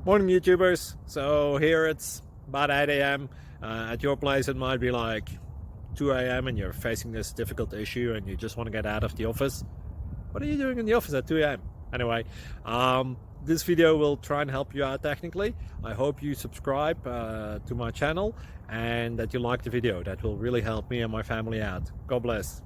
Morning YouTubers. So here it's about 8 a.m. At your place it might be like 2 a.m. and you're facing this difficult issue and you just want to get out of the office. What are you doing in the office at 2 a.m.? Anyway, this video will try and help you out technically. I hope you subscribe to my channel and that you like the video. That will really help me and my family out. God bless.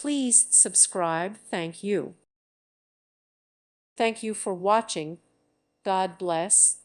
Please subscribe. Thank you. Thank you for watching. God bless.